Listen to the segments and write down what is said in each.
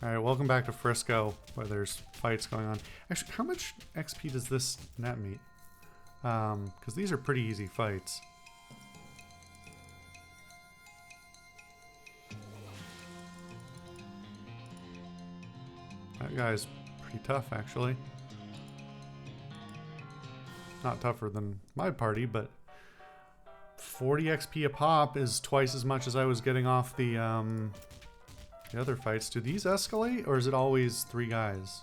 Alright, welcome back to Frisco, where there's fights going on. Actually, how much XP does this net meet? Because these are pretty easy fights. That guy's pretty tough, actually. Not tougher than my party, but 40 XP a pop is twice as much as I was getting off the other fights. Do these escalate, or is it always 3 guys?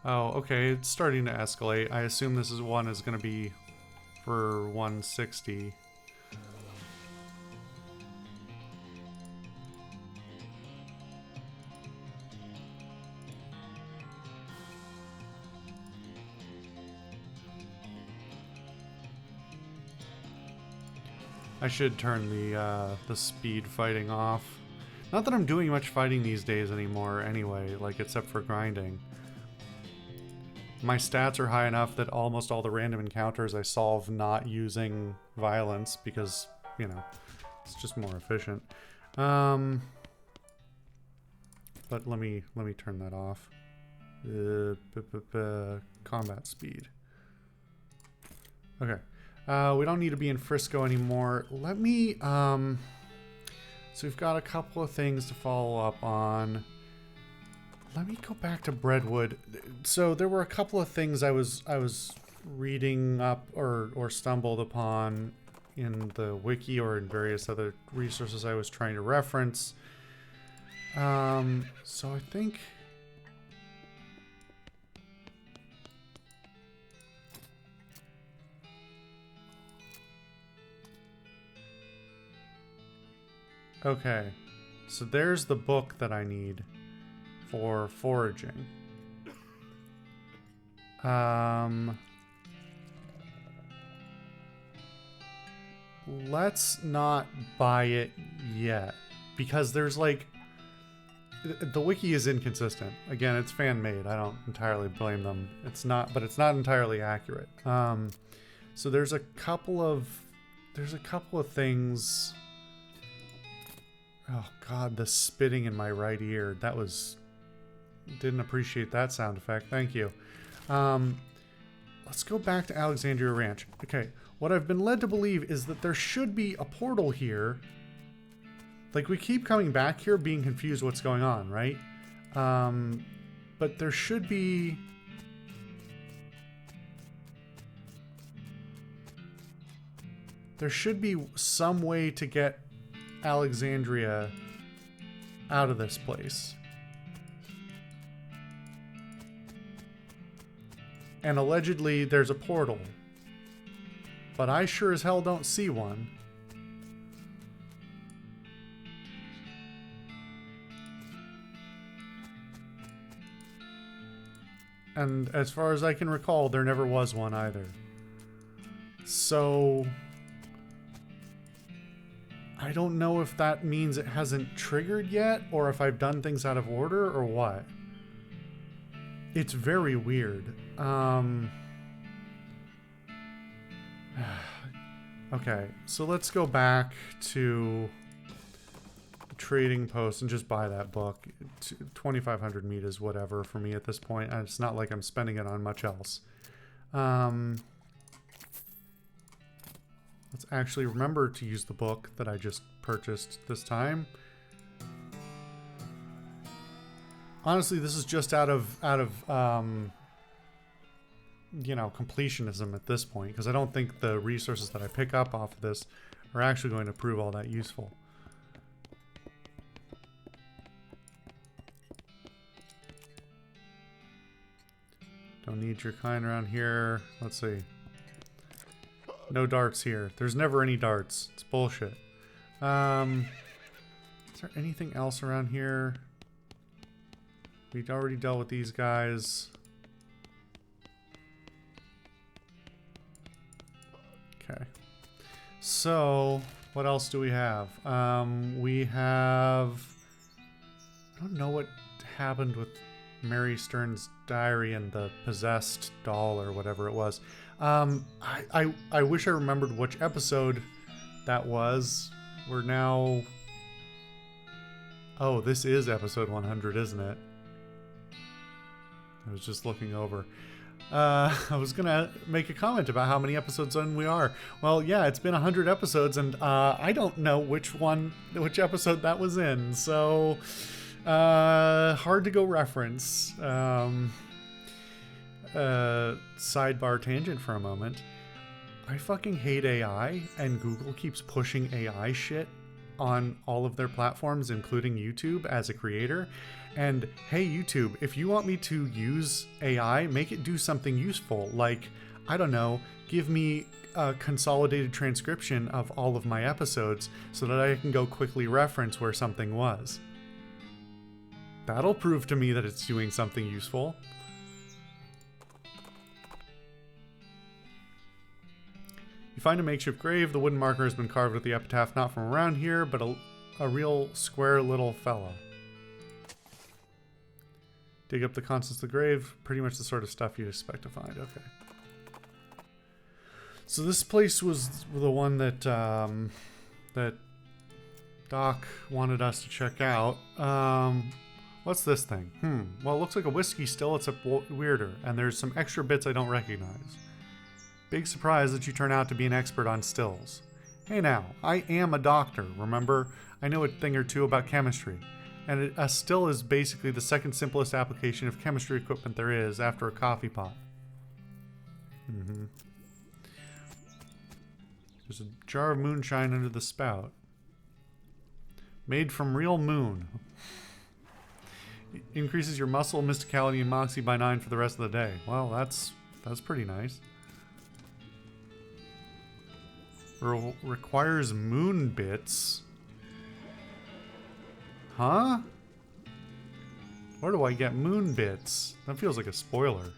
Oh, okay, it's starting to escalate. I assume this one is going to be for 160. I should turn the speed fighting off. Not that I'm doing much fighting these days anymore anyway, like except for grinding. My stats are high enough that almost all the random encounters I solve not using violence because, you know, it's just more efficient. But let me turn that off. Combat speed. Okay. We don't need to be in Frisco anymore. Let me, so we've got a couple of things to follow up on. Let me go back to Breadwood. So there were a couple of things I was reading up or stumbled upon in the wiki or in various other resources I was trying to reference. So I think okay. So there's the book that I need for foraging. Let's not buy it yet because there's like the wiki is inconsistent. Again, it's fan made. I don't entirely blame them. It's not, but it's not entirely accurate. So there's a couple of things. Oh God, the spitting in my right ear. That was. Didn't appreciate that sound effect. Thank you. Let's go back to Alexandria Ranch. Okay, what I've been led to believe is that there should be a portal here. Like, we keep coming back here being confused what's going on, right? But there should be... There should be some way to get Alexandria out of this place. And allegedly there's a portal. But I sure as hell don't see one. And as far as I can recall, there never was one either. So I don't know if that means it hasn't triggered yet, or if I've done things out of order, or what. It's very weird. Okay, so let's go back to the trading post and just buy that book. 2,500 meat is whatever for me at this point. And it's not like I'm spending it on much else. Let's actually remember to use the book that I just purchased this time. Honestly, this is just out of you know, completionism at this point, because I don't think the resources that I pick up off of this are actually going to prove all that useful. Don't need your kind around here. Let's see. No darts here. There's never any darts. It's bullshit. Is there anything else around here? We'd already dealt with these guys. Okay. So, what else do we have? We have... I don't know what happened with Mary Stern's diary and the possessed doll or whatever it was. I wish I remembered which episode that was. We're now... Oh, this is episode 100, isn't it? I was just looking over. I was gonna make a comment about how many episodes in we are. Well, yeah, it's been 100 episodes, and I don't know which episode that was in, so hard to go reference. Sidebar tangent for a moment. I fucking hate AI, and Google keeps pushing AI shit on all of their platforms, including YouTube, as a creator. And hey, YouTube, if you want me to use AI, make it do something useful. Like, I don't know, give me a consolidated transcription of all of my episodes so that I can go quickly reference where something was. That'll prove to me that it's doing something useful. You find a makeshift grave. The wooden marker has been carved with the epitaph not from around here, but a real square little fella. Dig up the contents of the grave. Pretty much the sort of stuff you'd expect to find. Okay. So this place was the one that that Doc wanted us to check out. What's this thing? Well, it looks like a whiskey still, except weirder. And there's some extra bits I don't recognize. Big surprise that you turn out to be an expert on stills. Hey now, I am a doctor, remember? I know a thing or two about chemistry. And a still is basically the second simplest application of chemistry equipment there is after a coffee pot. There's a jar of moonshine under the spout. Made from real moon. Increases your muscle, mysticality, and moxie by 9 for the rest of the day. Well, that's pretty nice. Requires moon bits. Huh? Where do I get moon bits? That feels like a spoiler.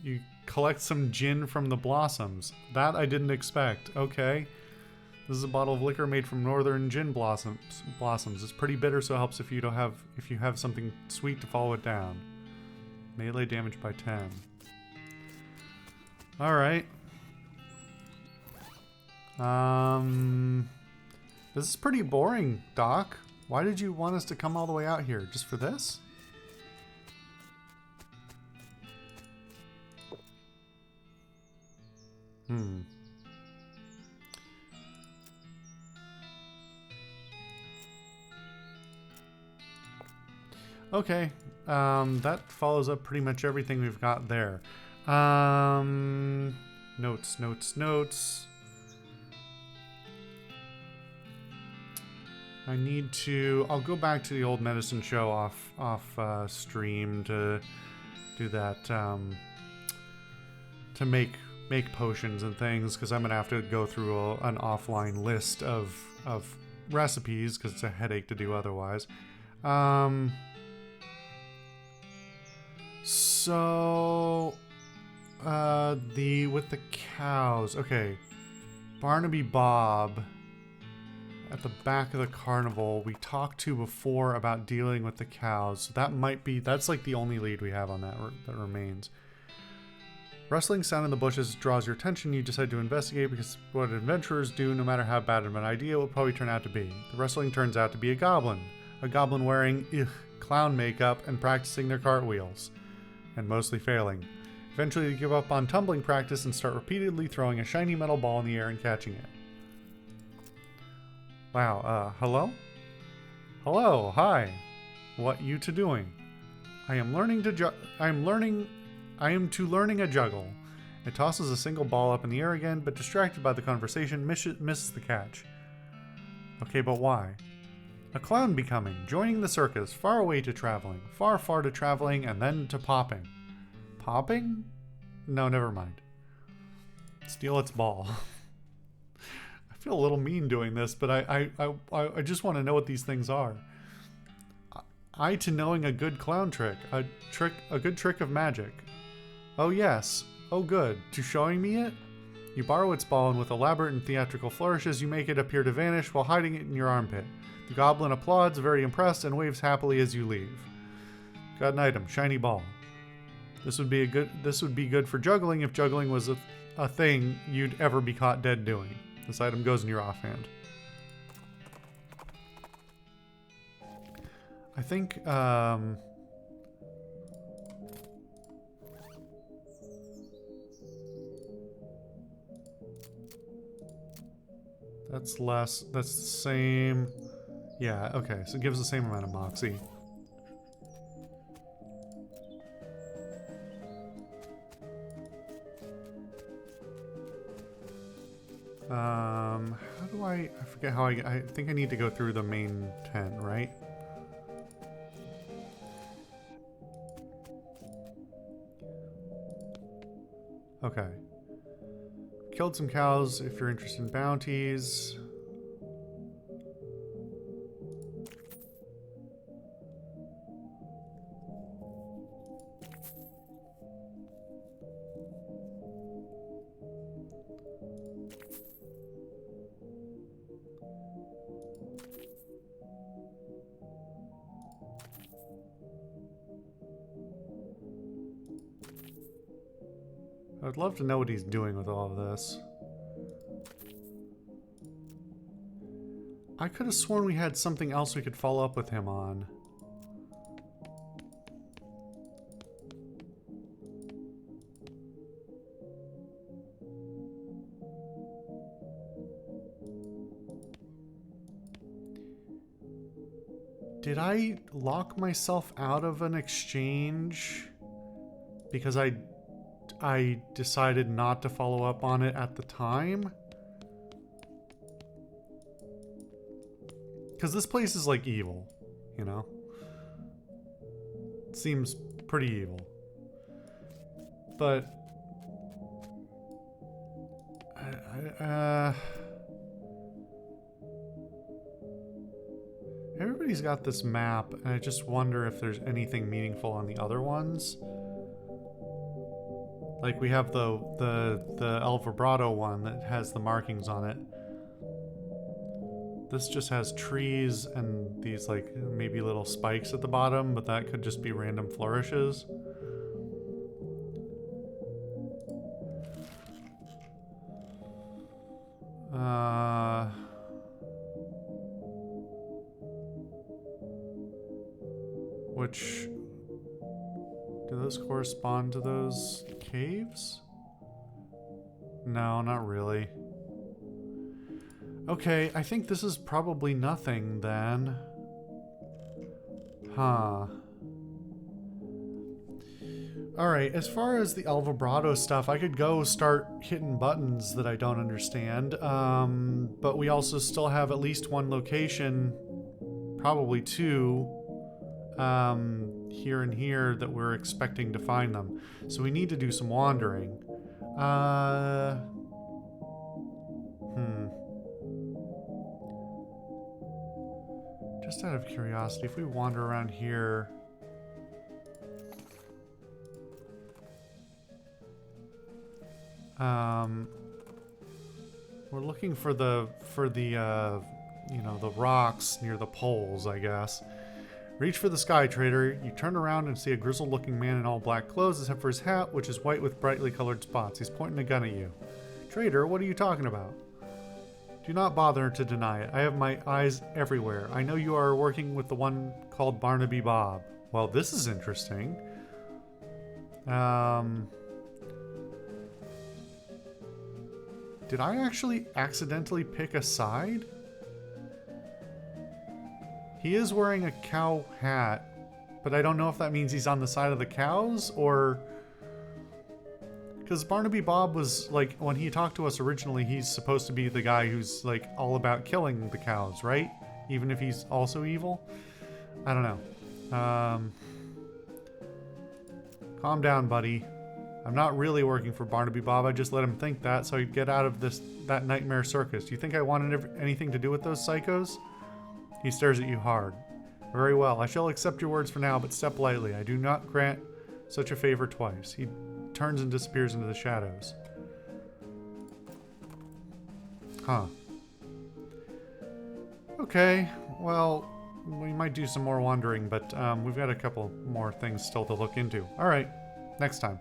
You collect some gin from the blossoms. That I didn't expect. Okay. This is a bottle of liquor made from northern gin blossoms. It's pretty bitter, so it helps if you have something sweet to follow it down. Melee damage by 10. Alright. This is pretty boring, Doc. Why did you want us to come all the way out here? Just for this? Okay, that follows up pretty much everything we've got there. Notes. I need to... I'll go back to the old medicine show off stream to do that, to make potions and things, because I'm going to have to go through an offline list of recipes, because it's a headache to do otherwise. So, with the cows, okay, Barnaby Bob at the back of the carnival, we talked to before about dealing with the cows, so that's like the only lead we have on that remains. Rustling sound in the bushes draws your attention. You decide to investigate because what adventurers do, no matter how bad of an idea, will probably turn out to be. The rustling turns out to be a goblin wearing clown makeup and practicing their cartwheels. And mostly failing. Eventually they give up on tumbling practice and start repeatedly throwing a shiny metal ball in the air and catching it. Wow, hello? Hello, hi. What you to doing? I am learning a juggle. It tosses a single ball up in the air again, but distracted by the conversation, misses the catch. Okay, but why? A clown becoming, joining the circus, far away to traveling, far to traveling, and then to popping. Popping? No, never mind. Steal its ball. I feel a little mean doing this, but I just want to know what these things are. I to knowing a good clown trick. A good trick of magic. Oh yes. Oh good. To showing me it? You borrow its ball and with elaborate and theatrical flourishes you make it appear to vanish while hiding it in your armpit. The goblin applauds, very impressed, and waves happily as you leave. Got an item, shiny ball. This would be good for juggling if juggling was a thing you'd ever be caught dead doing. This item goes in your offhand. I think that's less, that's the same. Yeah, okay, so it gives the same amount of moxie. How do I forget how I think I need to go through the main tent, right? Okay. Killed some cows if you're interested in bounties. I would love to know what he's doing with all of this. I could have sworn we had something else we could follow up with him on. Did I lock myself out of an exchange because I decided not to follow up on it at the time? Because this place is like evil, you know? It seems pretty evil. But everybody's got this map, and I just wonder if there's anything meaningful on the other ones. Like we have the El Vibrato one that has the markings on it. This just has trees and these like maybe little spikes at the bottom, but that could just be random flourishes. Which do those correspond to those caves? No, not really. Okay, I think this is probably nothing then. Huh. Alright, as far as the El Vibrato stuff, I could go start hitting buttons that I don't understand. But we also still have at least one location, probably two, here and here that we're expecting to find them. So we need to do some wandering. Just out of curiosity, if we wander around here... we're looking for the you know, the rocks near the poles, I guess. Reach for the sky, trader. You turn around and see a grizzled-looking man in all black clothes, except for his hat, which is white with brightly colored spots. He's pointing a gun at you. Trader, what are you talking about? Do not bother to deny it. I have my eyes everywhere. I know you are working with the one called Barnaby Bob. Well, this is interesting. Did I actually accidentally pick a side? He is wearing a cow hat, but I don't know if that means he's on the side of the cows or... Because Barnaby Bob was, like, when he talked to us originally, he's supposed to be the guy who's, like, all about killing the cows, right? Even if he's also evil? I don't know. Calm down, buddy. I'm not really working for Barnaby Bob. I just let him think that so he'd get out of that nightmare circus. Do you think I wanted anything to do with those psychos? He stares at you hard. Very well. I shall accept your words for now, but step lightly. I do not grant such a favor twice. He turns and disappears into the shadows. Huh. Okay, well, we might do some more wandering, but we've got a couple more things still to look into. Alright, next time.